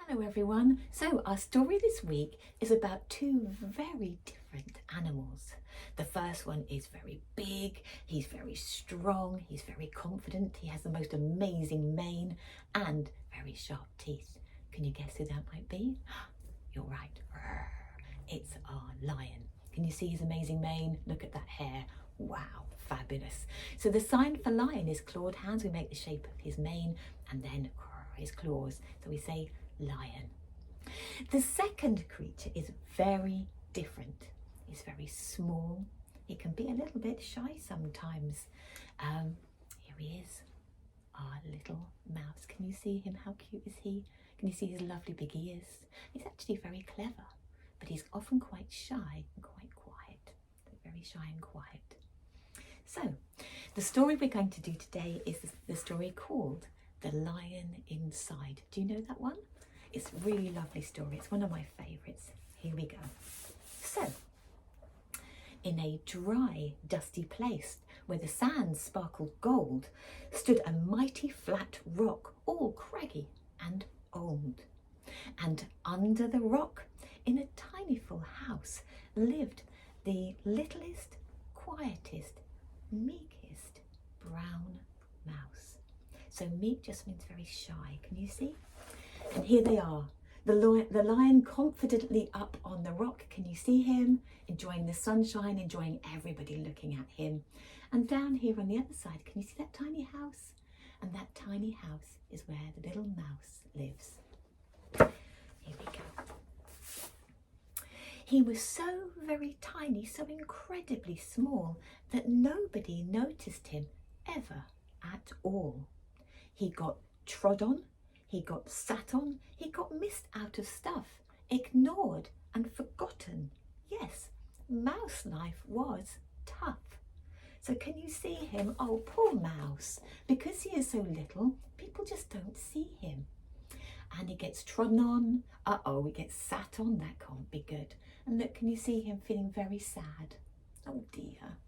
Hello everyone. So our story this week is about two very different animals. The first one is very big, he's very strong, he's very confident, he has the most amazing mane and very sharp teeth. Can you guess who that might be? You're right, it's our lion. Can you see his amazing mane? Look at that hair. Wow, fabulous. So the sign for lion is clawed hands. We make the shape of his mane and then his claws. So we say lion. The second creature is very different. He's very small. He can be a little bit shy sometimes. Here he is, our little mouse. Can you see him? How cute is he? Can you see his lovely big ears? He's actually very clever, but he's often quite shy and quite quiet. Very shy and quiet. So, the story we're going to do today is the story called The Lion Inside. Do you know that one? It's a really lovely story. It's one of my favourites. Here we go. So, in a dry, dusty place where the sands sparkled gold, stood a mighty flat rock, all craggy and old. And under the rock, in a tiny full house, lived the littlest, quietest, meekest brown mouse. So meek just means very shy. Can you see? And here they are, the lion confidently up on the rock. Can you see him? Enjoying the sunshine, enjoying everybody looking at him. And down here on the other side, can you see that tiny house? And that tiny house is where the little mouse lives. Here we go. He was so very tiny, so incredibly small, that nobody noticed him ever at all. He got trod on, he got sat on, he got missed out of stuff, ignored and forgotten. Yes, mouse life was tough. So can you see him? Oh, poor mouse. Because he is so little, people just don't see him. And he gets trodden on. He gets sat on. That can't be good. And look, can you see him feeling very sad? Oh dear,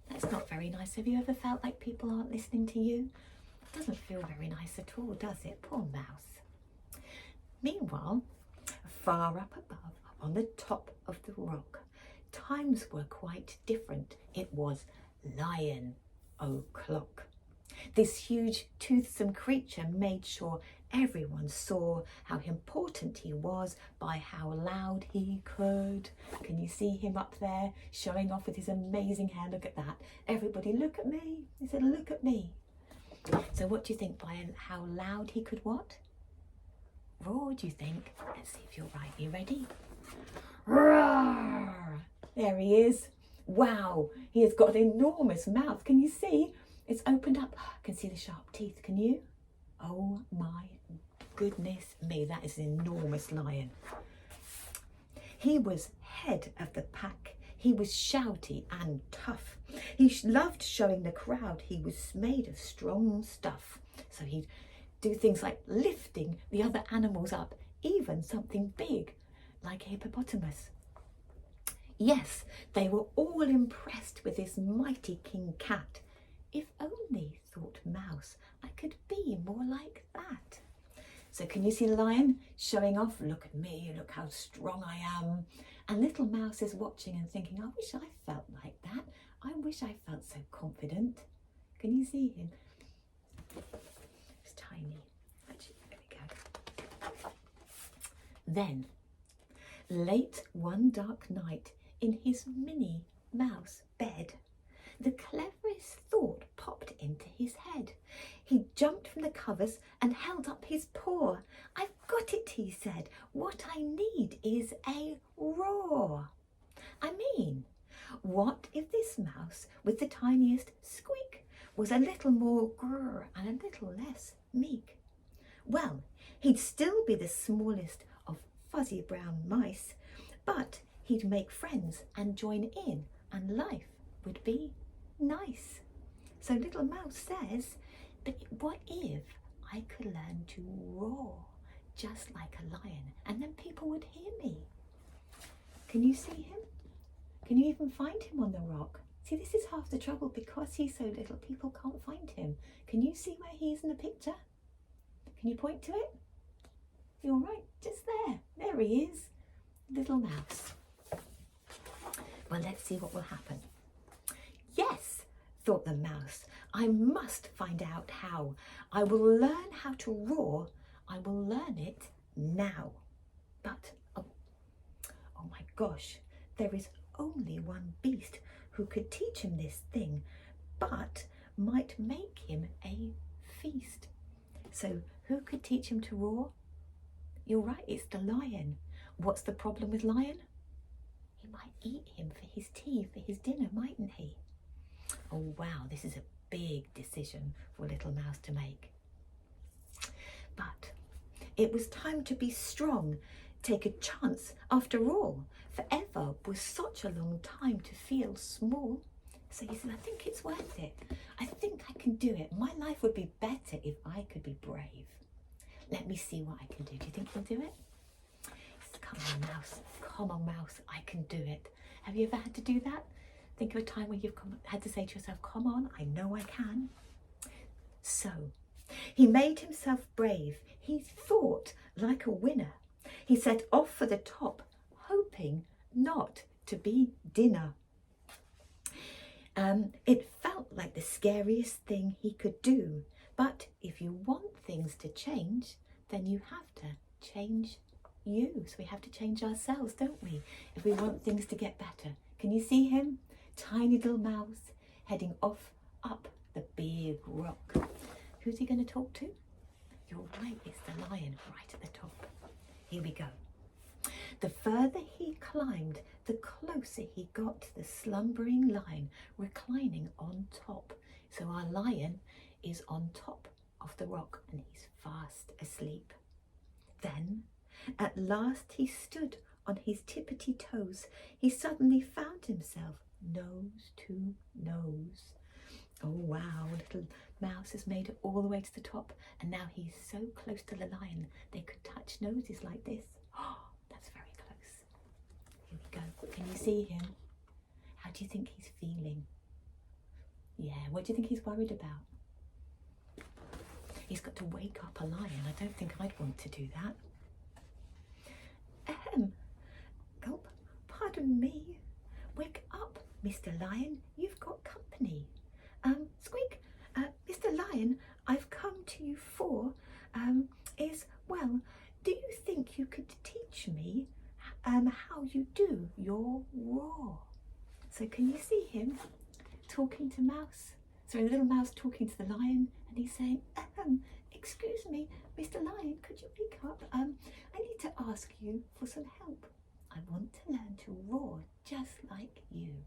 that's not very nice. Have you ever felt like people aren't listening to you? It doesn't feel very nice at all, does it? Poor mouse. Meanwhile, far up above, on the top of the rock, times were quite different. It was Lion o'clock. This huge, toothsome creature made sure everyone saw how important he was by how loud he could. Can you see him up there showing off with his amazing hair? Look at that. Everybody, look at me. He said, look at me. So what do you think by how loud he could what? Roar, do you think? Let's see if you're right. Are you ready? Roar! There he is. Wow, he has got an enormous mouth. Can you see? It's opened up. I can see the sharp teeth. Can you? Oh my goodness me, that is an enormous lion. He was head of the pack. He was shouty and tough. He loved showing the crowd he was made of strong stuff. So he'd do things like lifting the other animals up, even something big like a hippopotamus. Yes, they were all impressed with this mighty King Cat. If only, thought Mouse, I could be more like that. So can you see the lion showing off? Look at me, look how strong I am. And little Mouse is watching and thinking, I wish I felt like that. I wish I felt so confident. Can you see him? It's tiny. Actually, there we go. Then, late one dark night, in his Minnie Mouse bed, the cleverest thought popped into his head. He jumped from the covers and held up his paw. I've got it, he said. What I need is a roar. I mean, what if this mouse with the tiniest squeak was a little more grrr and a little less meek? Well, he'd still be the smallest of fuzzy brown mice, but he'd make friends and join in, and life would be nice. So little Mouse says, but what if I could learn to roar just like a lion, and then people would hear me? Can you see him? Can you even find him on the rock? See, this is half the trouble. Because he's so little, people can't find him. Can you see where he is in the picture? Can you point to it? You're right, just there. There he is, little mouse. Well, let's see what will happen. Yes, thought the mouse, I must find out how. I will learn how to roar. I will learn it now. But, oh my gosh, there is only one beast who could teach him this thing, but might make him a feast. So who could teach him to roar? You're right, it's the lion. What's the problem with lion? He might eat him for his tea, for his dinner, mightn't he? Oh wow, this is a big decision for little mouse to make. But it was time to be strong, take a chance. After all, forever was such a long time to feel small. So he said, I think it's worth it. I think I can do it. My life would be better if I could be brave. Let me see what I can do. Do you think you'll do it? Come on, mouse. Come on, mouse. I can do it. Have you ever had to do that? Think of a time when you've had to say to yourself, come on, I know I can. So he made himself brave. He thought like a winner. He set off for the top, hoping not to be dinner. It felt like the scariest thing he could do. But if you want things to change, then you have to change you. So we have to change ourselves, don't we? If we want things to get better. Can you see him? Tiny little mouse heading off up the big rock. Who's he going to talk to? You're right, it's the lion right at the top. Here we go. The further he climbed, the closer he got to the slumbering lion reclining on top. So our lion is on top of the rock and he's fast asleep. Then, at last he stood on his tippity toes. He suddenly found himself nose to nose. Oh wow, little mouse has made it all the way to the top and now he's so close to the lion they could touch noses like this. Oh, that's very close. Here we go. Can you see him? How do you think he's feeling? Yeah, what do you think he's worried about? He's got to wake up a lion. I don't think I'd want to do that. Gulp, pardon me. Wake up, Mr. Lion, you've got company. Squeak, Mr. Lion, I've come to you for, well, do you think you could teach me how you do your roar? So can you see him talking to Mouse? So a little mouse talking to the lion and he's saying, excuse me, Mr. Lion, could you wake up? I need to ask you for some help. I want to learn to roar just like you.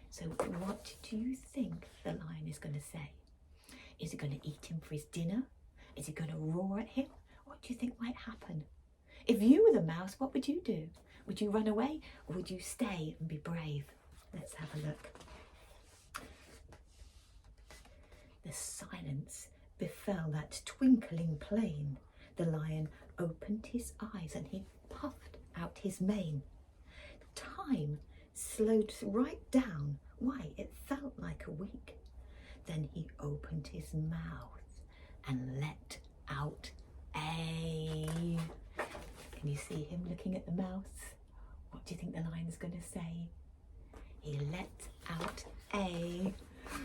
So what do you think the lion is going to say? Is it going to eat him for his dinner? Is it going to roar at him? What do you think might happen? If you were the mouse, what would you do? Would you run away or would you stay and be brave? Let's have a look. The silence befell that twinkling plain. The lion opened his eyes and he puffed out his mane. Time slowed right down. Why, it felt like a week. Then he opened his mouth and let out a... Can you see him looking at the mouse? What do you think the lion is going to say? He let out a...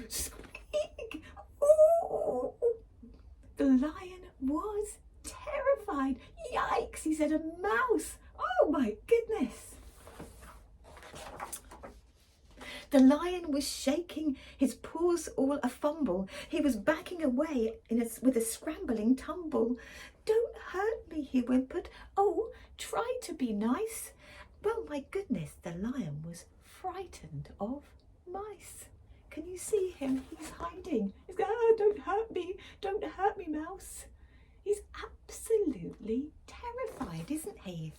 Squeak! Ooh! The lion was terrified. Yikes, he said, a mouse. Oh my goodness. The lion was shaking, his paws all a-fumble. He was backing away with a scrambling tumble. Don't hurt me, he whimpered. Oh, try to be nice. Well, my goodness, the lion was frightened of mice. Can you see him? He's hiding. He's going, oh, don't hurt me, mouse. He's absolutely terrified, isn't he?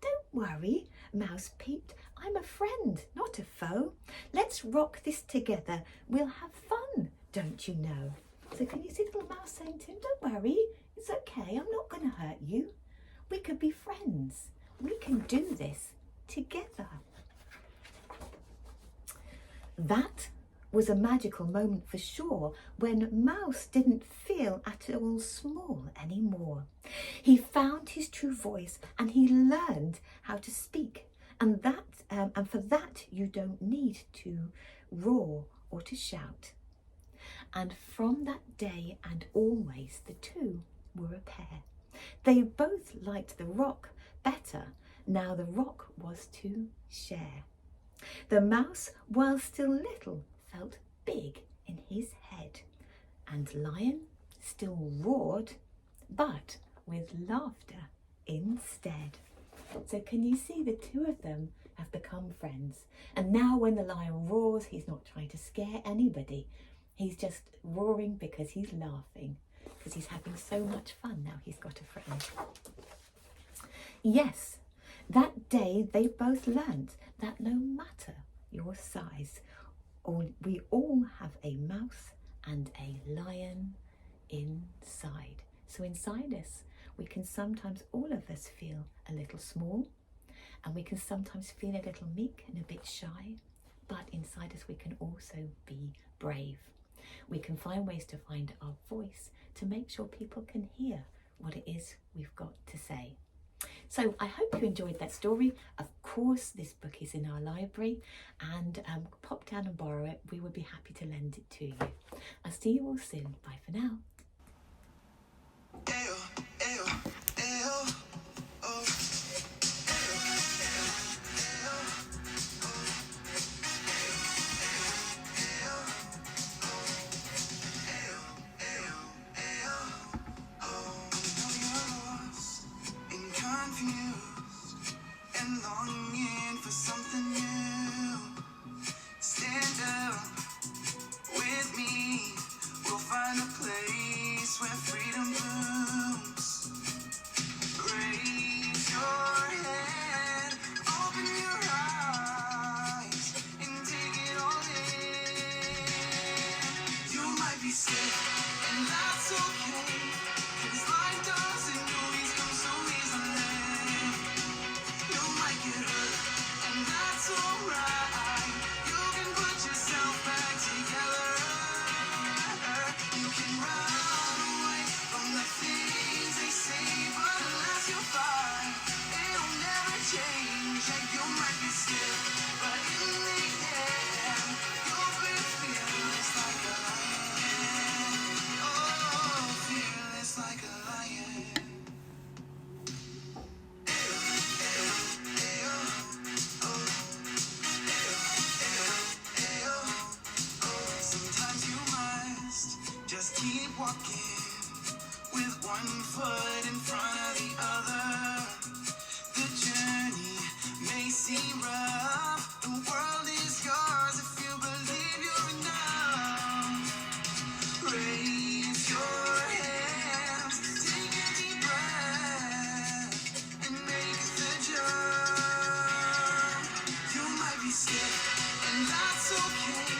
Don't worry, Mouse peeped. I'm a friend, not a foe. Let's rock this together. We'll have fun, don't you know? So can you see little Mouse saying to him, don't worry, it's okay, I'm not going to hurt you. We could be friends. We can do this together. That was a magical moment for sure, when Mouse didn't feel at all small anymore. He found his true voice and he learned how to speak. And for that you don't need to roar or to shout. And from that day and always the two were a pair. They both liked the rock better. Now the rock was to share. The mouse, while still little, felt big in his head. And Lion still roared, but with laughter instead. So can you see the two of them have become friends? And now when the lion roars, he's not trying to scare anybody. He's just roaring because he's laughing, because he's having so much fun now he's got a friend. Yes, that day they both learnt that no matter your size, we all have a mouse and a lion inside. So inside us, we can sometimes, all of us, feel a little small, and we can sometimes feel a little meek and a bit shy, but inside us we can also be brave. We can find ways to find our voice to make sure people can hear what it is we've got to say. So I hope you enjoyed that story. Of course, this book is in our library, and pop down and borrow it. We would be happy to lend it to you. I'll see you all soon. Bye for now. And longing for something new. Stand up with me. We'll find a place where freedom blooms. Raise your head, open your eyes, and take it all in. You might be sick, and that's okay, 'cause life doesn't always come so easily. You might get hurt, and that's alright. You can put yourself back together. You can run away from the things they say, but unless you fight, it'll never change. And you might be scared, but in the end, you'll be fearless like a lion. Oh, fearless like a lion. Sometimes you must just keep walking with one foot in front of the other. The journey may seem rough. The world is yours if you believe you're enough. Raise your hands, take a deep breath, and make the jump. You might be scared, and that's okay.